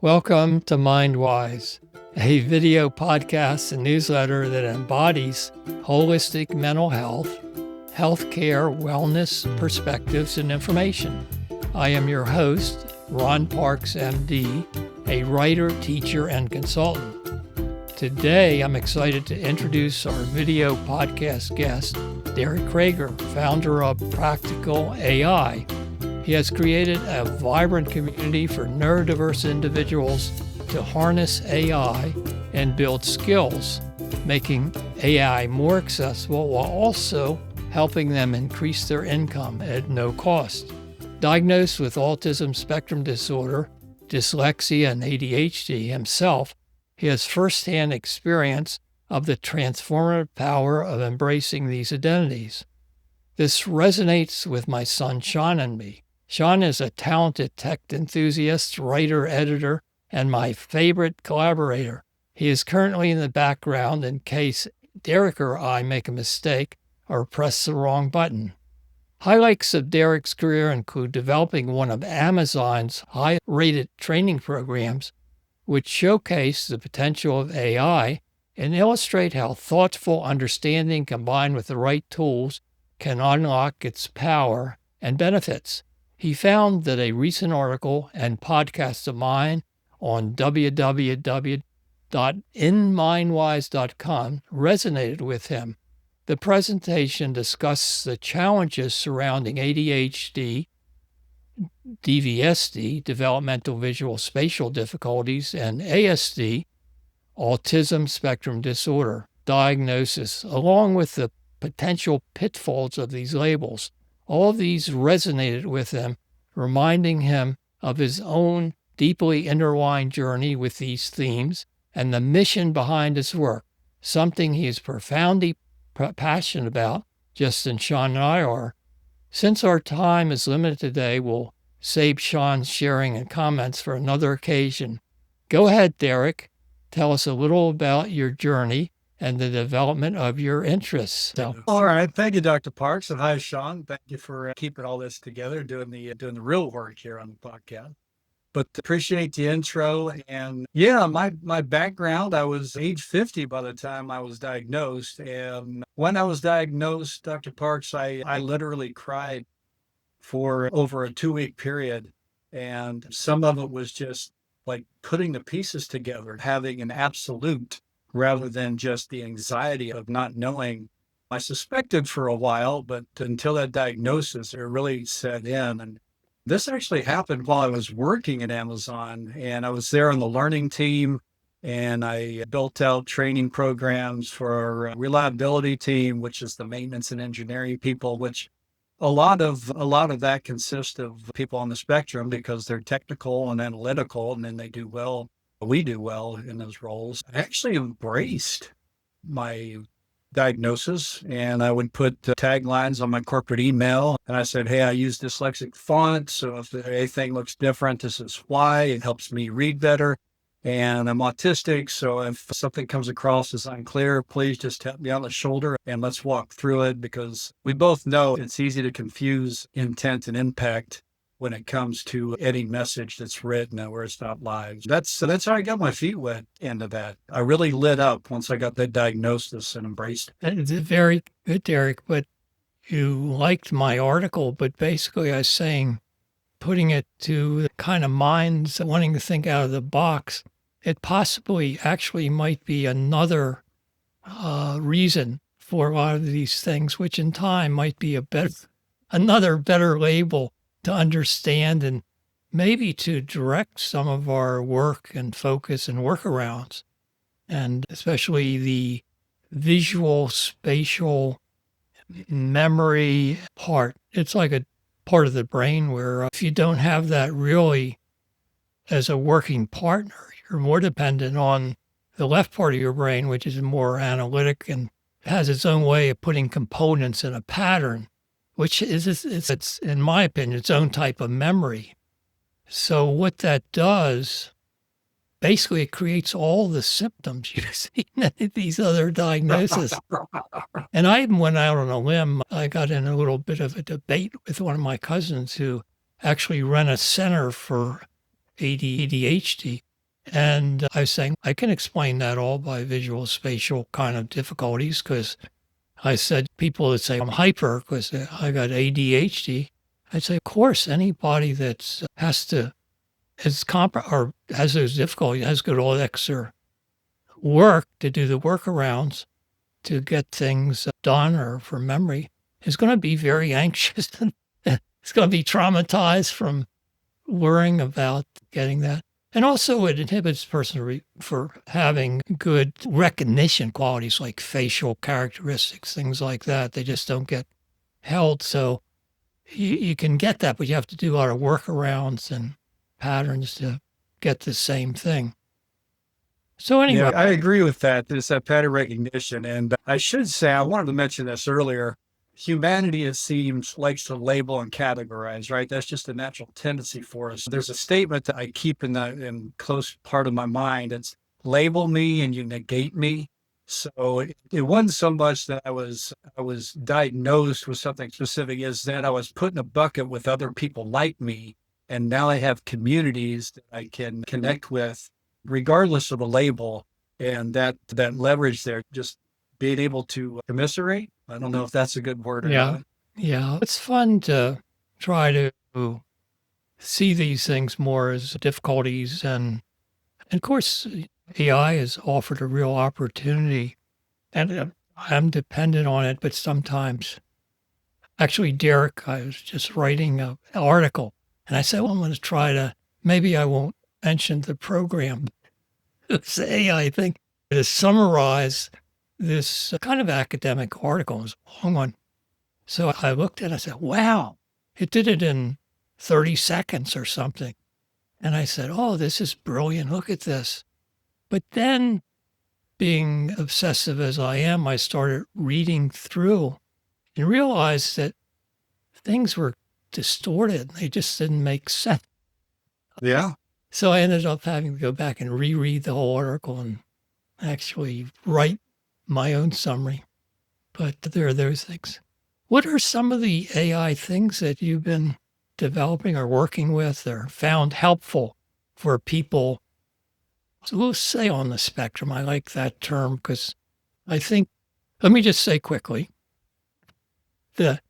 Welcome to MindWise, a video podcast and newsletter that embodies holistic mental health, healthcare, wellness, perspectives, and information. I am your host, Ron Parks, MD, a writer, teacher, and consultant. Today, I'm excited to introduce our video podcast guest, Derek Crager, founder of Practical AI. He has created a vibrant community for neurodiverse individuals to harness AI and build skills, making AI more accessible while also helping them increase their income at no cost. Diagnosed with autism spectrum disorder, dyslexia, and ADHD himself, he has firsthand experience of the transformative power of embracing these identities. This resonates with my son Sean and me. Sean is a talented tech enthusiast, writer, editor, and my favorite collaborator. He is currently in the background in case Derek or I make a mistake or press the wrong button. Highlights of Derek's career include developing one of Amazon's high-rated training programs, which showcase the potential of AI and illustrate how thoughtful understanding combined with the right tools can unlock its power and benefits. He found that a recent article and podcast of mine on www.inmindwise.com resonated with him. The presentation discussed the challenges surrounding ADHD, DVSD, developmental visual-spatial difficulties, and ASD, autism spectrum disorder diagnosis, along with the potential pitfalls of these labels. All of these resonated with him, reminding him of his own deeply intertwined journey with these themes and the mission behind his work, something he is profoundly passionate about, just as Sean and I are. Since our time is limited today, we'll save Sean's sharing and comments for another occasion. Go ahead, Derek. Tell us a little about your journey and the development of your interests. All right. Thank you, Dr. Parks. And hi, Sean. Thank you for keeping all this together, doing the real work here on the podcast. But appreciate the intro. And yeah, my background, I was age 50 by the time I was diagnosed. And when I was diagnosed, Dr. Parks, I literally cried for over a 2-week period. And some of it was just like putting the pieces together, having an absolute rather than just the anxiety of not knowing. I suspected for a while, but until that diagnosis, it really set in. And this actually happened while I was working at Amazon, and I was there on the learning team, and I built out training programs for our reliability team, which is the maintenance and engineering people, which a lot of that consists of people on the spectrum because they're technical and analytical, and then they do well. We do well in those roles. I actually embraced my diagnosis, and I would put taglines on my corporate email. And I said, hey, I use dyslexic font, so if anything looks different, this is why. It helps me read better. And I'm autistic, so if something comes across as unclear, please just tap me on the shoulder and let's walk through it, because we both know it's easy to confuse intent and impact when it comes to any message that's written where it's not live. That's how I got my feet wet into that. I really lit up once I got that diagnosis and embraced it. It's very good, Derek, but you liked my article, but basically I was saying, putting it to the kind of minds wanting to think out of the box, it possibly actually might be another reason for a lot of these things, which in time might be another better label to understand and maybe to direct some of our work and focus and workarounds, and especially the visual-spatial memory part. It's like a part of the brain where if you don't have that really as a working partner, you're more dependent on the left part of your brain, which is more analytic and has its own way of putting components in a pattern, which it's in my opinion, its own type of memory. So what that does, basically it creates all the symptoms you see in these other diagnoses. And I even went out on a limb. I got in a little bit of a debate with one of my cousins who actually ran a center for ADHD. And I was saying, I can explain that all by visual spatial kind of difficulties because I said people that say I'm hyper because I got ADHD. I'd say, of course, anybody that or has those difficulties has to go to all the extra work to do the workarounds to get things done or for memory is going to be very anxious and it's going to be traumatized from worrying about getting that. And also it inhibits person for having good recognition qualities like facial characteristics, things like that. They just don't get held. So you can get that, but you have to do a lot of workarounds and patterns to get the same thing. So Yeah, anyway, I agree with that. There's that pattern recognition. And I should say, I wanted to mention this earlier. Humanity, it seems, likes to label and categorize, right? That's just a natural tendency for us. There's a statement that I keep in close part of my mind. It's label me and you negate me. So it wasn't so much that I was diagnosed with something specific, is that I was put in a bucket with other people like me. And now I have communities that I can connect with regardless of the label, and that leverage there, just being able to commiserate. I don't know if that's a good word or yeah, not. yeah, it's fun to try to see these things more as difficulties. And of course, AI has offered a real opportunity and I'm dependent on it, but sometimes actually, Derek, I was just writing an article and I said, well, I'm going to try to, maybe I won't mention the program. It's AI thing to summarize this kind of academic article. It was a long one. So I looked at it, I said, wow, it did it in 30 seconds or something. And I said, oh, this is brilliant. Look at this. But then, being obsessive as I am, I started reading through and realized that things were distorted. They just didn't make sense. Yeah. So I ended up having to go back and reread the whole article and actually write my own summary. But there are those things. What are some of the AI things that you've been developing or working with or found helpful for people? So we'll say on the spectrum. I like that term because I think, let me just say quickly that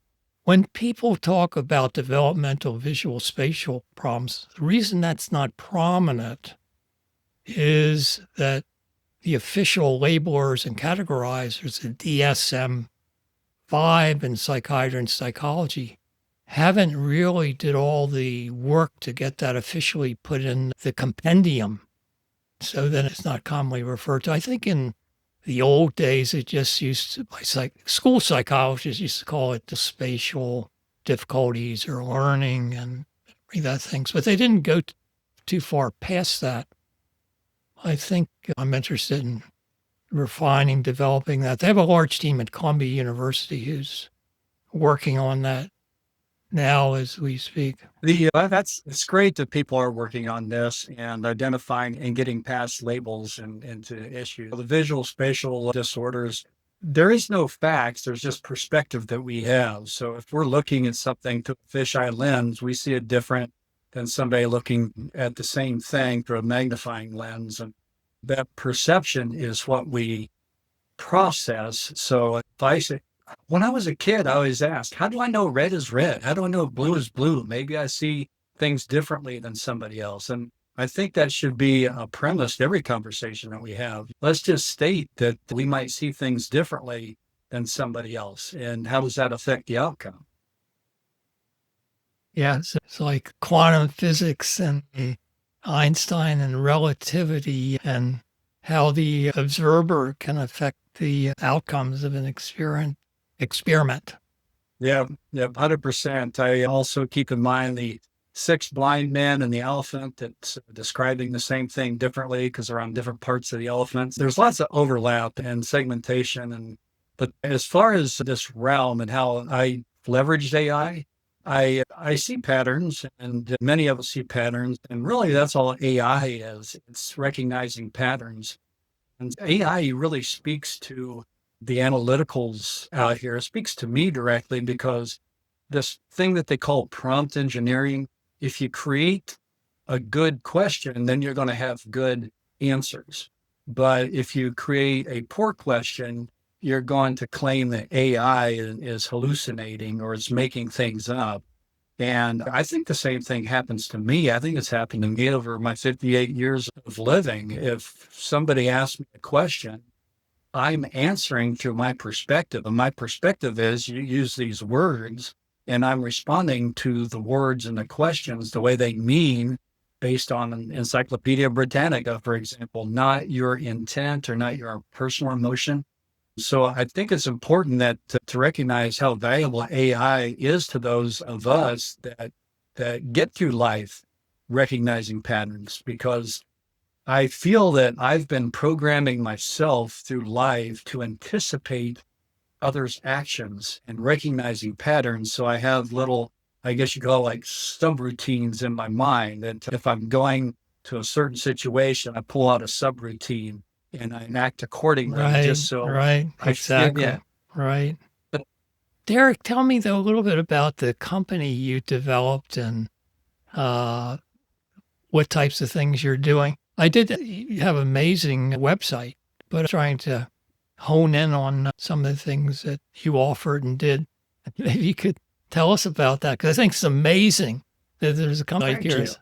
when people talk about developmental visual spatial problems, the reason that's not prominent is that the official labelers and categorizers, the DSM-5 in psychiatry and psychology, haven't really did all the work to get that officially put in the compendium. So then it's not commonly referred to. I think in the old days, it just used to, school psychologists used to call it the spatial difficulties or learning and that things, but they didn't go too far past that. I think I'm interested in refining, developing that. They have a large team at Columbia University who's working on that now as we speak. It's great that people are working on this and identifying and getting past labels and into issues. The visual spatial disorders, there is no facts, there's just perspective that we have. So if we're looking at something through a fisheye lens, we see it different than somebody looking at the same thing through a magnifying lens. And that perception is what we process. So if I say, when I was a kid, I always asked, how do I know red is red? How do I know blue is blue? Maybe I see things differently than somebody else. And I think that should be a premise to every conversation that we have. Let's just state that we might see things differently than somebody else. And how does that affect the outcome? Yeah, it's like quantum physics and Einstein and relativity and how the observer can affect the outcomes of an experiment. Yeah, 100%. I also keep in mind the six blind men and the elephant that's describing the same thing differently because they're on different parts of the elephant. There's lots of overlap and segmentation. But as far as this realm and how I leveraged AI, I see patterns and many of us see patterns. And really that's all AI is. It's recognizing patterns. And AI really speaks to the analyticals out here. It speaks to me directly because this thing that they call prompt engineering, if you create a good question, then you're going to have good answers. But if you create a poor question, you're going to claim that AI is hallucinating or is making things up. And I think the same thing happens to me. I think it's happened to me over my 58 years of living. If somebody asks me a question, I'm answering through my perspective. And my perspective is you use these words, and I'm responding to the words and the questions the way they mean based on an Encyclopedia Britannica, for example, not your intent or not your personal emotion. So I think it's important that to recognize how valuable AI is to those of us that get through life recognizing patterns, because I feel that I've been programming myself through life to anticipate others' actions and recognizing patterns. So I have little, I guess you call it like subroutines in my mind. And if I'm going to a certain situation, I pull out a subroutine and I act accordingly, Right, just so right, I feel, exactly, yeah. right. But Derek, tell me though a little bit about the company you developed and uh, what types of things you're doing. I did you have an amazing website, but I'm trying to hone in on some of the things that you offered and did. Maybe you could tell us about that, because I think it's amazing that there's a company like thank you. yours.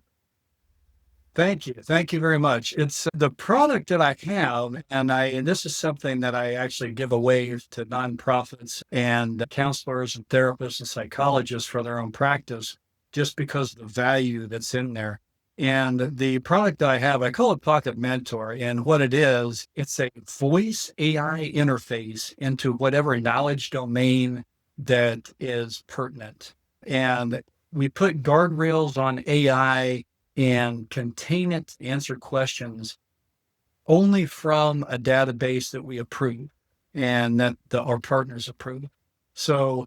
Thank you. Thank you very much. It's the product that I have, and this is something that I actually give away to nonprofits and counselors and therapists and psychologists for their own practice, just because of the value that's in there. And the product that I have, I call it Pocket Mentor. And what it is, it's a voice AI interface into whatever knowledge domain that is pertinent. And we put guardrails on AI and contain it to answer questions only from a database that we approve and that our partners approve. So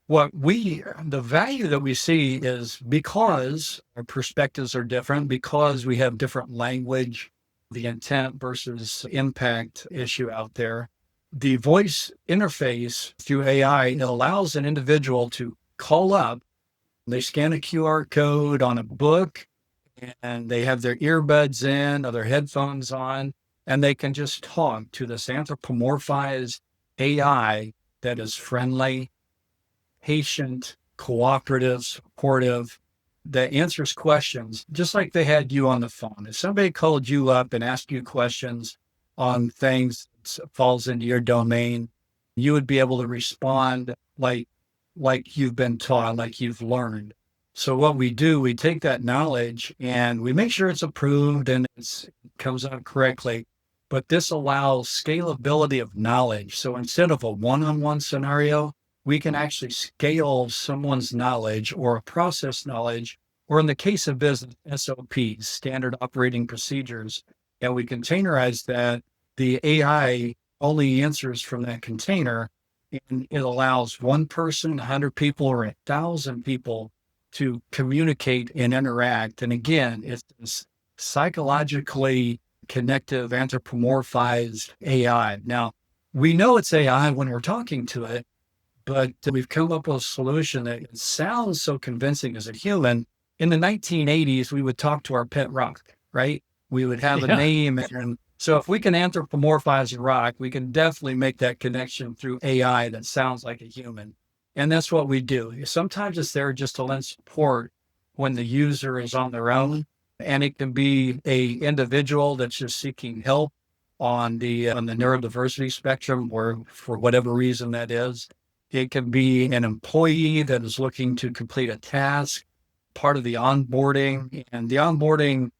the value that we see is because our perspectives are different, because we have different language, the intent versus impact issue out there. The voice interface through AI, it allows an individual to call up, they scan a QR code on a book, and they have their earbuds in or their headphones on, and they can just talk to this anthropomorphized AI that is friendly, patient, cooperative, supportive, that answers questions just like they had you on the phone. If somebody called you up and asked you questions on things that falls into your domain, you would be able to respond like you've been taught, like you've learned. So what we do, we take that knowledge and we make sure it's approved and it comes out correctly. But this allows scalability of knowledge. So instead of a one-on-one scenario, we can actually scale someone's knowledge or a process knowledge, or in the case of business, SOPs, standard operating procedures, and we containerize that. The AI only answers from that container, and it allows one person, 100 people, or 1,000 people to communicate and interact. And again, it's this psychologically connective, anthropomorphized AI. Now, we know it's AI when we're talking to it, but we've come up with a solution that sounds so convincing as a human. In the 1980s, we would talk to our pet rock, right? We would have a name. And so if we can anthropomorphize a rock, we can definitely make that connection through AI that sounds like a human. And that's what we do. Sometimes it's there just to lend support when the user is on their own. And it can be a individual that's just seeking help on the neurodiversity spectrum, or for whatever reason that is. It can be an employee that is looking to complete a task, part of the onboarding. And the onboarding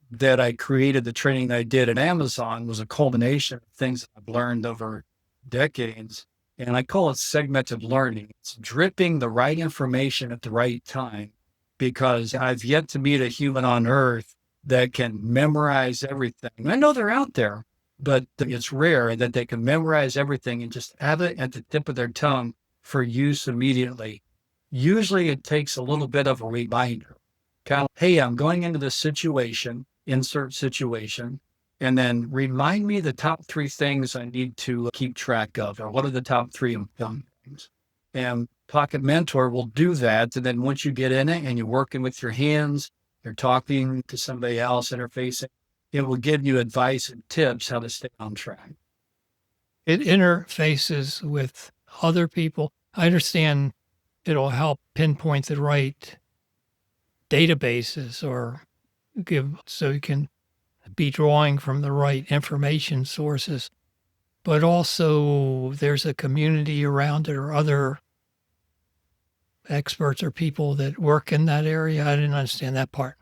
that I created, the training that I did at Amazon, was a culmination of things that I've learned over decades. And I call it segmented learning. It's dripping the right information at the right time, because I've yet to meet a human on earth that can memorize everything. I know they're out there, but it's rare that they can memorize everything and just have it at the tip of their tongue for use immediately. Usually it takes a little bit of a reminder. Kind of, hey, I'm going into this situation, insert situation, and then remind me the top 3 things I need to keep track of, or what are the top 3 important things. And Pocket Mentor will do that. And then once you get in it and you're working with your hands you're talking to somebody else, interfacing, it will give you advice and tips how to stay on track. It interfaces with other people. I understand it'll help pinpoint the right databases or so you can be drawing from the right information sources. But also there's a community around it or other experts or people that work in that area. I didn't understand that part.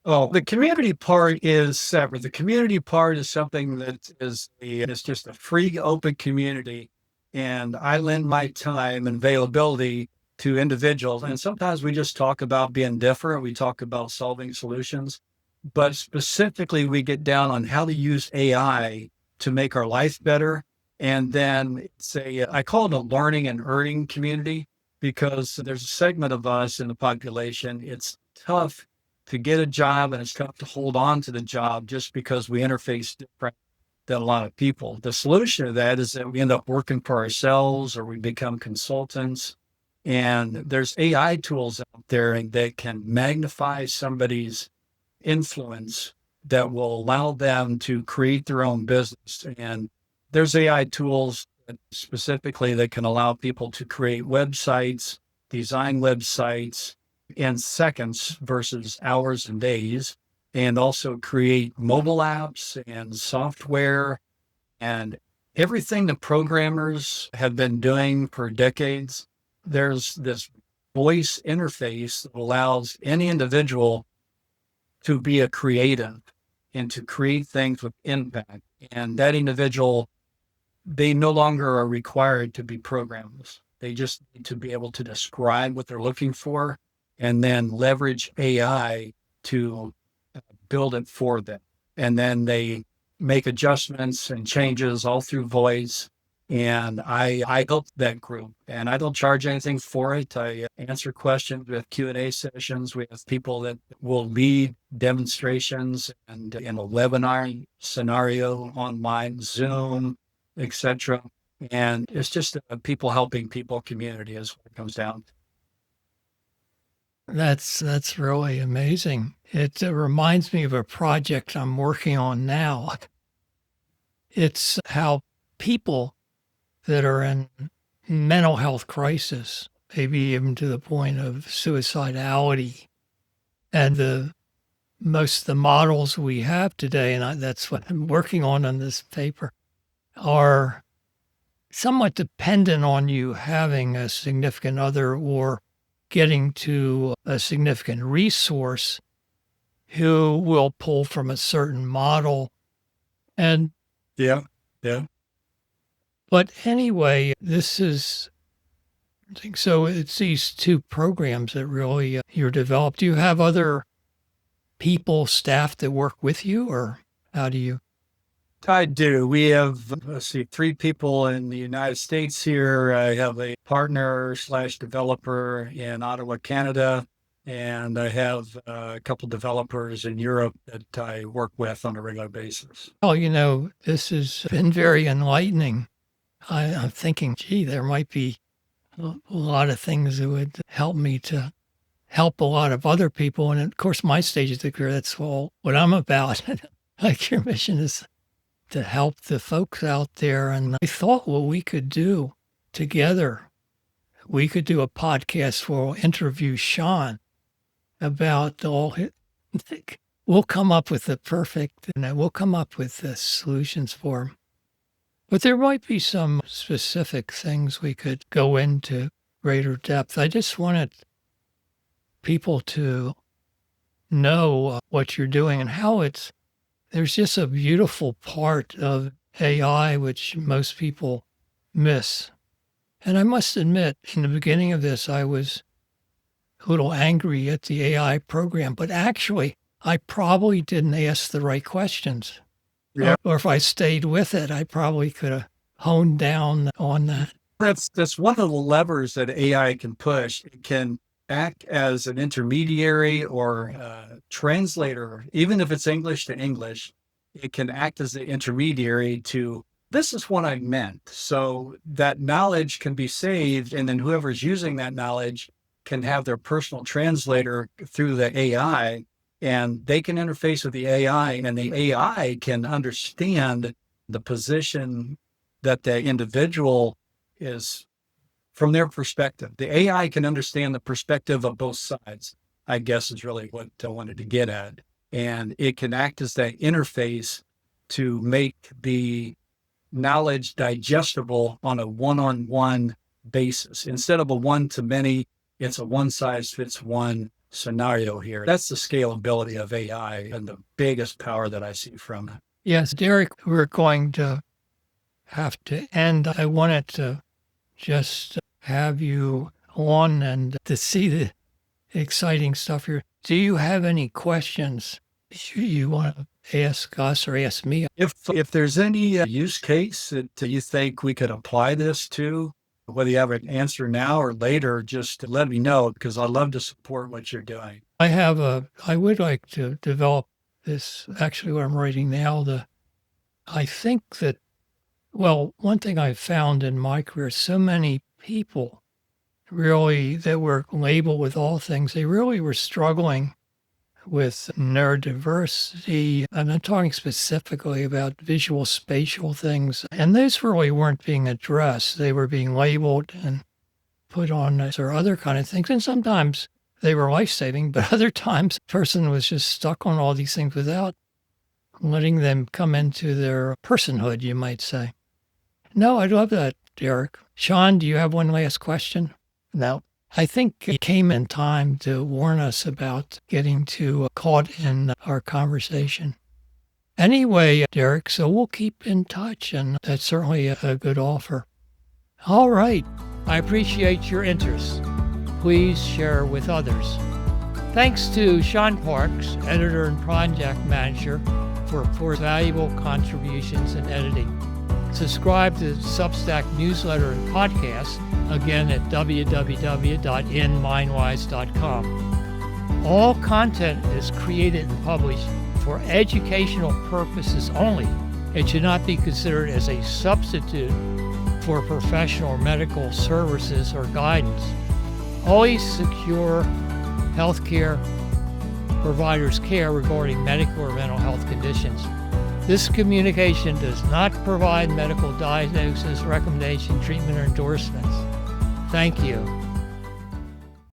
Oh, the community part is separate. The community part is something that it's just a free, open community. And I lend my time and availability to individuals. And sometimes we just talk about being different. We talk about solving solutions, but specifically we get down on how to use AI to make our life better. And then I call it a learning and earning community because there's a segment of us in the population. It's tough to get a job and it's tough to hold on to the job just because we interface different than a lot of people. The solution to that is that we end up working for ourselves or we become consultants. And there's AI tools out there that can magnify somebody's influence that will allow them to create their own business. And there's AI tools specifically that can allow people to create websites, design websites, in seconds versus hours and days, and also create mobile apps and software and everything the programmers have been doing for decades. There's this voice interface that allows any individual to be a creative and to create things with impact. And that individual, they no longer are required to be programmers. They just need to be able to describe what they're looking for and then leverage AI to build it for them. And then they make adjustments and changes all through voice. And I help that group and I don't charge anything for it. I answer questions. We have Q&A sessions. We have people that will lead demonstrations and in a webinar scenario online, Zoom, etc. And it's just a people helping people community is what it comes down to. That's really amazing. It reminds me of a project I'm working on now. It's how people that are in mental health crisis, maybe even to the point of suicidality, and the models we have today, and that's what I'm working on this paper, are somewhat dependent on you having a significant other or getting to a significant resource who will pull from a certain model. And yeah. But anyway, so it's these two programs that really you're developed. Do you have other people, staff that work with you, or how do you? I do. We have, 3 people in the United States here. I have a partner / developer in Ottawa, Canada, and I have a couple developers in Europe that I work with on a regular basis. Oh, this has been very enlightening. I'm thinking, gee, there might be a lot of things that would help me to help a lot of other people. And of course, my stage of the career, that's all what I'm about. Like your mission is to help the folks out there. And I thought what we could do together, we could do a podcast where we'll interview Sean about we'll come up with we'll come up with the solutions for him. But there might be some specific things we could go into greater depth. I just wanted people to know what you're doing and how there's just a beautiful part of AI which most people miss. And I must admit, in the beginning of this, I was a little angry at the AI program, but actually, I probably didn't ask the right questions. Yeah. Or if I stayed with it, I probably could have honed down on that. That's one of the levers that AI can push. It can act as an intermediary or a translator, even if it's English to English. It can act as the intermediary to, this is what I meant. So that knowledge can be saved, and then whoever's using that knowledge can have their personal translator through the AI, and they can interface with the AI, and the AI can understand the position that the individual is from their perspective. The AI can understand the perspective of both sides, I guess is really what I wanted to get at. And it can act as that interface to make the knowledge digestible on a one-on-one basis. Instead of a one-to-many, it's a one-size-fits-one scenario here. That's the scalability of AI and the biggest power that I see from it. Yes, Derek, we're going to have to end. I wanted to just have you on and to see the exciting stuff here. Do you have any questions you want to ask us or ask me? If there's any use case that you think we could apply this to, whether you have an answer now or later, just let me know, because I'd love to support what you're doing. I would like to develop this, actually what I'm writing now. I think that, well, one thing I've found in my career, so many people really that were labeled with all things, they really were struggling with neurodiversity. And I'm talking specifically about visual-spatial things. And those really weren't being addressed. They were being labeled and put on as or other kind of things. And sometimes they were life-saving, but other times the person was just stuck on all these things without letting them come into their personhood, you might say. No, I love that, Derek. Sean, do you have one last question? No. I think it came in time to warn us about getting too caught in our conversation. Anyway, Derek, so we'll keep in touch, and that's certainly a good offer. All right. I appreciate your interest. Please share with others. Thanks to Sean Parks, editor and project manager, for valuable contributions in editing. Subscribe to Substack newsletter and podcast, again at www.inmindwise.com. All content is created and published for educational purposes only. It should not be considered as a substitute for professional or medical services or guidance. Always secure healthcare providers' care regarding medical or mental health conditions. This communication does not provide medical diagnosis, recommendation, treatment, or endorsements. Thank you.